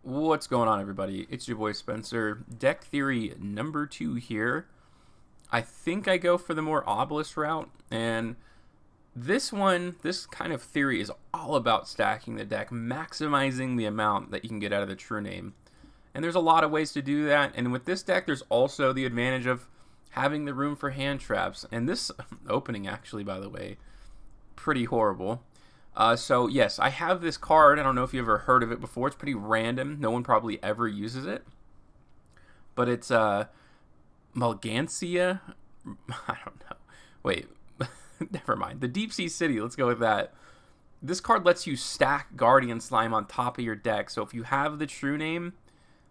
What's going on, everybody? It's your boy Spencer. Deck theory number 2 here. I think I go for the more Obelisk route, and this kind of theory is all about stacking the deck, maximizing the amount that you can get out of the true name. And there's a lot of ways to do that, and with this deck, there's also the advantage of having the room for hand traps. And this opening, actually, by the way, pretty horrible. So yes, I have this card. I don't know if you ever heard of it before. It's pretty random. No one probably ever uses it. But it's Malgancia. I don't know. Wait, never mind. The Deep Sea City. Let's go with that. This card lets you stack Guardian Slime on top of your deck. So if you have the true name,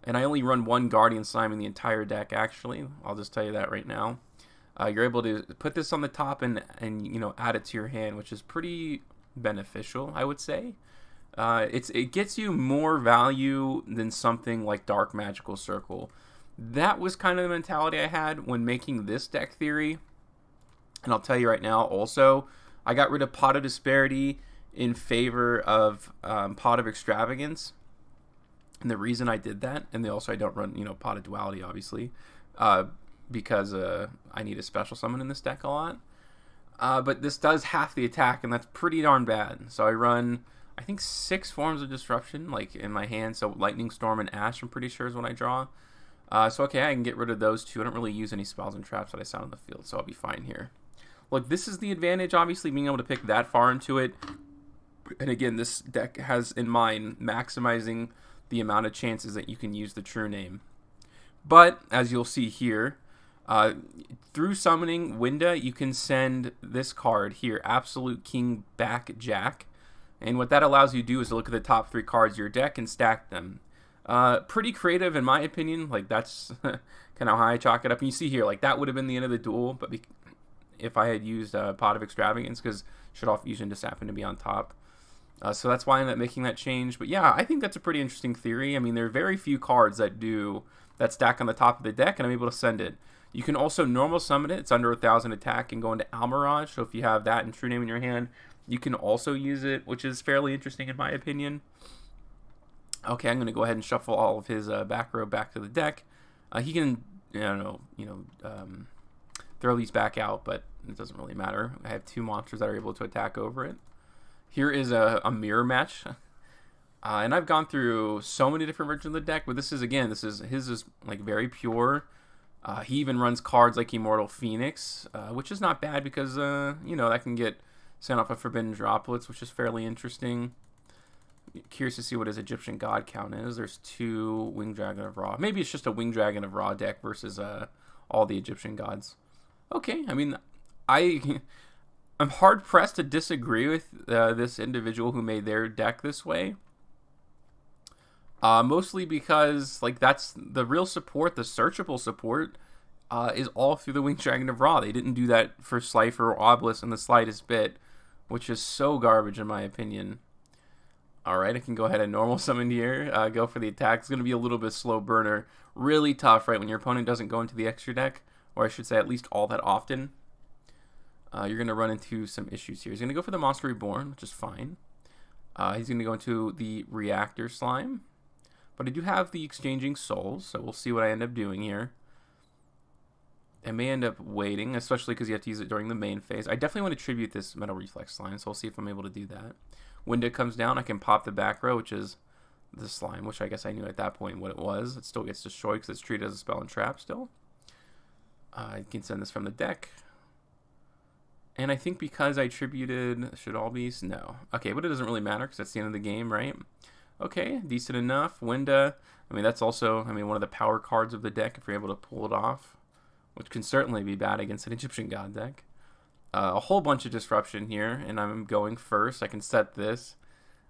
and I only run one Guardian Slime in the entire deck, actually, I'll just tell you that right now. You're able to put this on the top and add it to your hand, which is pretty beneficial, I would say. It gets you more value than something like Dark Magical Circle. That was kind of the mentality I had when making this deck theory. And I'll tell you right now, also, I got rid of Pot of Disparity in favor of Pot of Extravagance. And the reason I did that, and also I don't run, Pot of Duality, obviously, because I need a special summon in this deck a lot. But this does half the attack, and that's pretty darn bad. So I run, I think, 6 forms of disruption, like, in my hand. So Lightning Storm and Ash, I'm pretty sure, is what I draw. So, okay, I can get rid of those two. I don't really use any spells and traps that I sound in the field, so I'll be fine here. Look, this is the advantage, obviously, being able to pick that far into it. And again, this deck has in mind maximizing the amount of chances that you can use the true name. But, as you'll see here, through summoning Winda, you can send this card here, Absolute King Back Jack. And what that allows you to do is to look at the top 3 cards of your deck and stack them. Pretty creative, in my opinion. Like, that's kind of how I chalk it up. And you see here, like, that would have been the end of the duel, but if I had used Pot of Extravagance, because Shaddoll Fusion just happened to be on top. So that's why I ended up making that change. But yeah, I think that's a pretty interesting theory. I mean, there are very few cards that stack on the top of the deck, and I'm able to send it. You can also normal summon it. It's under 1,000 attack and go into Almirage. So if you have that and True Name in your hand, you can also use it, which is fairly interesting in my opinion. Okay, I'm going to go ahead and shuffle all of his back row back to the deck. He can, throw these back out, but it doesn't really matter. I have 2 monsters that are able to attack over it. Here is a mirror match. And I've gone through so many different versions of the deck, but his is like very pure. He even runs cards like Immortal Phoenix, which is not bad because, that can get sent off of Forbidden Droplets, which is fairly interesting. Curious to see what his Egyptian God count is. There's 2 Winged Dragon of Ra. Maybe it's just a Winged Dragon of Ra deck versus all the Egyptian gods. Okay, I mean, I'm hard-pressed to disagree with this individual who made their deck this way. Mostly because, like, that's the real support, the searchable support, is all through the Winged Dragon of Ra. They didn't do that for Slifer or Obelisk in the slightest bit, which is so garbage in my opinion. Alright, I can go ahead and normal summon here, go for the attack. It's going to be a little bit slow burner. Really tough, right, when your opponent doesn't go into the extra deck, or I should say at least all that often. You're going to run into some issues here. He's going to go for the Monster Reborn, which is fine. He's going to go into the Reactor Slime. But I do have the Exchanging Souls, so we'll see what I end up doing here. I may end up waiting, especially because you have to use it during the main phase. I definitely want to tribute this Metal Reflex Slime, so we'll see if I'm able to do that. Winda comes down, I can pop the back row, which is the slime, which I guess I knew at that point what it was. It still gets destroyed because it's treated as a spell and trap still. I can send this from the deck. And I think because I tributed Shaddoll Beast, no. Okay, but it doesn't really matter because that's the end of the game, right? Okay, decent enough. Winda, I mean, that's also, one of the power cards of the deck if you're able to pull it off, which can certainly be bad against an Egyptian God deck. A whole bunch of disruption here, and I'm going first. I can set this.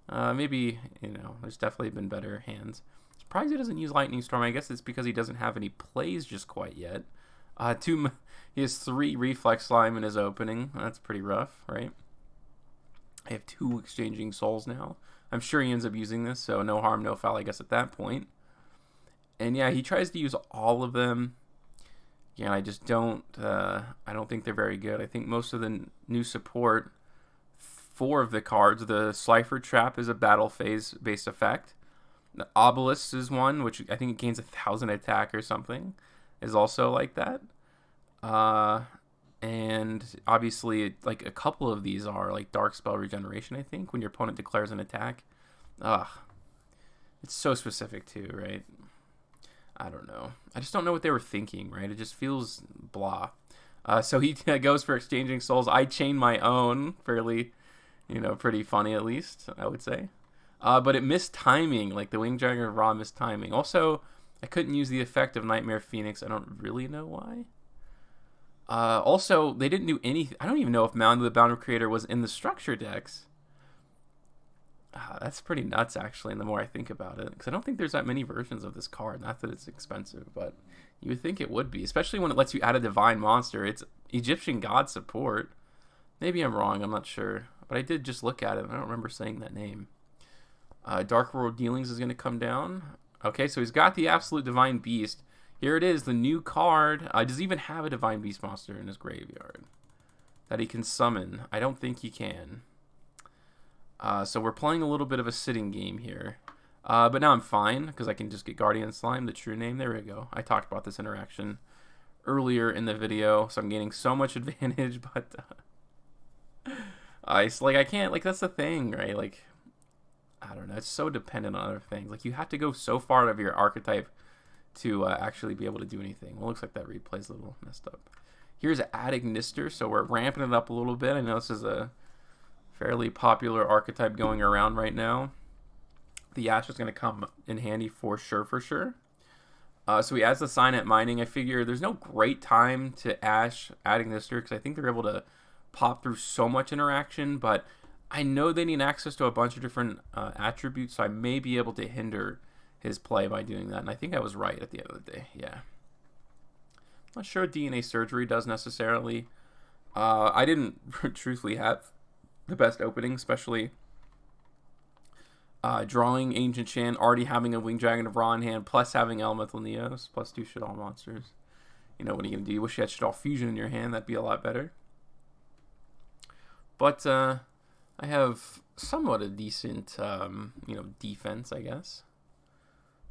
Maybe, there's definitely been better hands. Surprised he doesn't use Lightning Storm. I guess it's because he doesn't have any plays just quite yet. He has 3 Reflex Slime in his opening. That's pretty rough, right? I have 2 Exchanging Souls now. I'm sure he ends up using this, so no harm, no foul, I guess, at that point. And yeah, he tries to use all of them. Yeah, I just don't think they're very good. I think most of the new support, 4 of the cards, the Slifer Trap is a battle phase based effect. The Obelisk is one, which I think it gains 1,000 attack or something, is also like that. And obviously, like a couple of these are like Dark Spell Regeneration, I think, when your opponent declares an attack. Ugh. It's so specific too, right? I don't know. I just don't know what they were thinking, right? It just feels blah. So he goes for Exchanging Souls. I chain my own, fairly, pretty funny at least, I would say. But it missed timing, like the Wing Dragon of Ra missed timing. Also, I couldn't use the effect of Nightmare Phoenix. I don't really know why. Also, they didn't do anything. I don't even know if Mound of the Boundary Creator was in the structure decks. That's pretty nuts, actually, and the more I think about it. Because I don't think there's that many versions of this card. Not that it's expensive, but you would think it would be. Especially when it lets you add a divine monster. It's Egyptian God support. Maybe I'm wrong, I'm not sure. But I did just look at it, and I don't remember saying that name. Dark World Dealings is going to come down. Okay, so he's got the Absolute Divine Beast. Here it is, the new card. Does he even have a Divine Beast monster in his graveyard that he can summon? I don't think he can. So we're playing a little bit of a sitting game here. But now I'm fine, because I can just get Guardian Slime, the true name. There we go. I talked about this interaction earlier in the video, so I'm gaining so much advantage, but I can't, like, that's the thing, right? Like, I don't know, it's so dependent on other things. Like, you have to go so far out of your archetype to actually be able to do anything. Well, it looks like that replay's a little messed up. Here's Adagnister, so we're ramping it up a little bit. I know this is a fairly popular archetype going around right now. The Ash is going to come in handy for sure. So he adds the Sign at Mining. I figure there's no great time to Ash Adagnister because I think they're able to pop through so much interaction, but I know they need access to a bunch of different attributes, so I may be able to hinder his play by doing that, and I think I was right at the end of the day. Yeah. Not sure what DNA Surgery does necessarily. I didn't truthfully have the best opening, especially drawing Ancient Shan, already having a Winged Dragon of Ra in hand, plus having Elemental Neos, plus 2 Shaddoll monsters. What are you going to do? You wish you had Shaddoll Fusion in your hand. That'd be a lot better. But I have somewhat a decent, defense, I guess.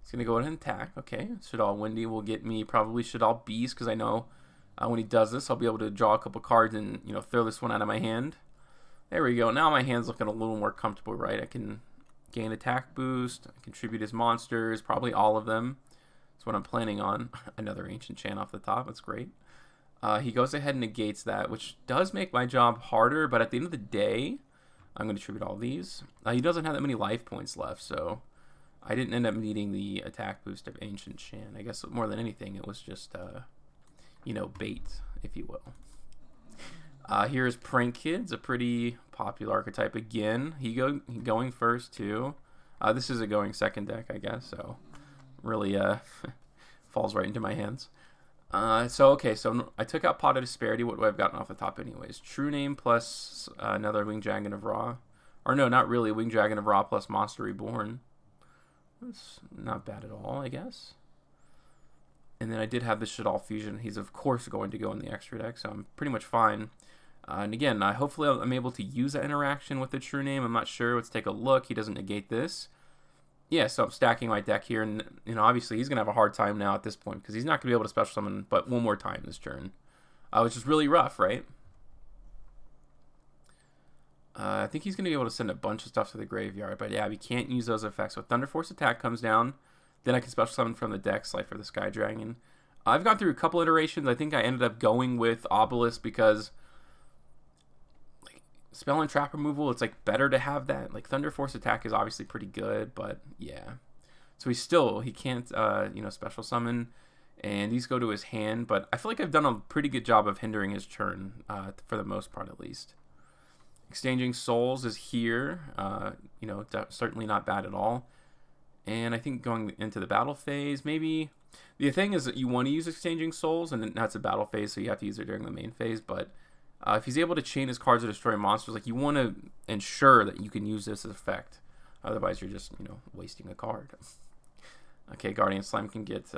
It's going to go ahead and attack. Okay, Shaddoll Windy will get me probably Shaddoll Beast, because I know when he does this, I'll be able to draw a couple cards and, throw this one out of my hand. There we go. Now my hand's looking a little more comfortable, right? I can gain attack boost, contribute his monsters, probably all of them. That's what I'm planning on. Another Ancient Shan off the top. That's great. He goes ahead and negates that, which does make my job harder, but at the end of the day, I'm going to tribute all these. He doesn't have that many life points left, so I didn't end up needing the attack boost of Ancient Shan. I guess more than anything, it was just, bait, if you will. Here's Prank Kids, a pretty popular archetype again. He going first, too. This is a going second deck, I guess, so really falls right into my hands. So I took out Pot of Disparity. What would I have gotten off the top anyways? True Name plus another Winged Dragon of Ra. Or no, not really. Winged Dragon of Ra plus Monster Reborn. That's not bad at all, I guess. And then I did have the Shaddoll Fusion. He's, of course, going to go in the extra deck, so I'm pretty much fine. And again, hopefully I'm able to use that interaction with the True Name. I'm not sure. Let's take a look. He doesn't negate this. Yeah, so I'm stacking my deck here, and obviously he's going to have a hard time now at this point, because he's not going to be able to special summon but one more time this turn, which is really rough, right? I think he's going to be able to send a bunch of stuff to the graveyard, but yeah, we can't use those effects. So Thunder Force Attack comes down, then I can special summon from the deck, like for the Sky Dragon. I've gone through a couple iterations. I think I ended up going with Obelisk because spell and trap removal, it's better to have that. Thunder Force Attack is obviously pretty good, but yeah. So he can't special summon, and these go to his hand, but I feel like I've done a pretty good job of hindering his turn, for the most part at least. Exchanging Souls is here, certainly not bad at all. And I think going into the battle phase, maybe the thing is that you want to use Exchanging Souls, and that's a battle phase, so you have to use it during the main phase, but if he's able to chain his cards to destroy monsters, you want to ensure that you can use this effect. Otherwise, you're just, wasting a card. Okay, Guardian Slime can get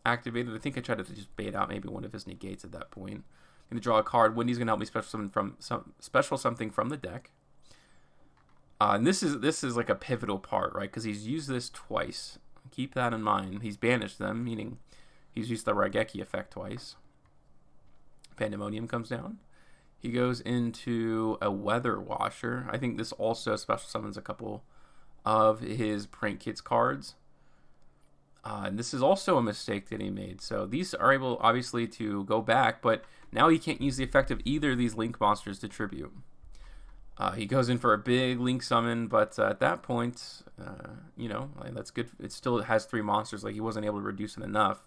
activated. I think I tried to just bait out maybe one of his negates at that point. I'm going to draw a card. Windy's going to help me special something from the deck. And this is like a pivotal part, right? Because he's used this twice. Keep that in mind. He's banished them, meaning he's used the Raigeki effect twice. Pandemonium comes down. He goes into a Weather Washer. I think this also special summons a couple of his Prank Kids cards. And this is also a mistake that he made. So these are able, obviously, to go back, but now he can't use the effect of either of these Link monsters to tribute. He goes in for a big Link summon, but at that point, that's good. It still has 3 monsters. Like, he wasn't able to reduce it enough.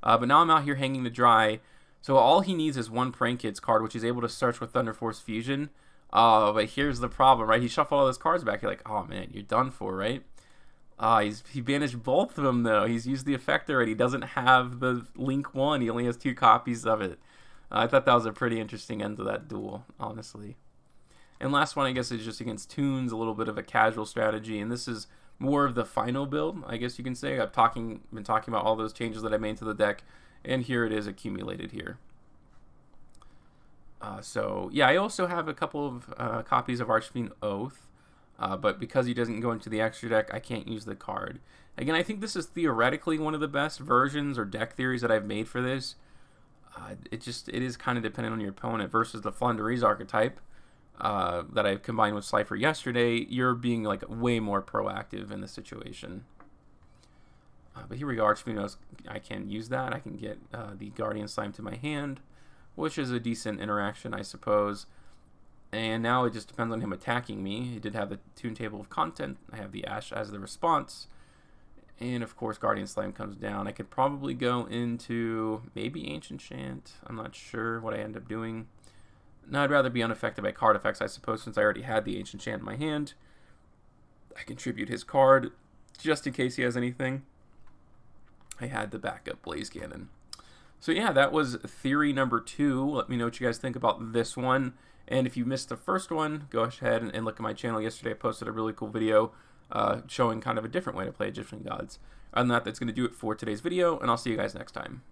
But now I'm out here hanging to dry. So all he needs is one Prank Kids card, which he's able to search with Thunder Force Fusion. But here's the problem, right? He shuffled all those cards back. You're like, oh man, you're done for, right? He banished both of them, though. He's used the effect already. He doesn't have the Link 1. He only has 2 copies of it. I thought that was a pretty interesting end to that duel, honestly. And last one, I guess, is just against Toons, a little bit of a casual strategy. And this is more of the final build, I guess you can say. I've been talking about all those changes that I made to the deck. And here it is accumulated here. I also have a couple of copies of Archfiend Oath. But because he doesn't go into the extra deck, I can't use the card. Again, I think this is theoretically one of the best versions or deck theories that I've made for this. It is kind of dependent on your opponent versus the Flunderees archetype that I combined with Slifer yesterday. You're being like way more proactive in the situation. But here we go, Archfiend. I can use that. I can get the Guardian Slime to my hand, which is a decent interaction, I suppose. And now it just depends on him attacking me. He did have the Toon Table of Content. I have the Ash as the response. And of course, Guardian Slime comes down. I could probably go into maybe Ancient Chant. I'm not sure what I end up doing. No, I'd rather be unaffected by card effects, I suppose, since I already had the Ancient Chant in my hand. I contribute his card just in case he has anything. I had the backup Blaze Cannon. So yeah, that was theory number 2. Let me know what you guys think about this one. And if you missed the first one, go ahead and look at my channel. Yesterday I posted a really cool video showing kind of a different way to play Egyptian Gods. Other than that, that's going to do it for today's video, and I'll see you guys next time.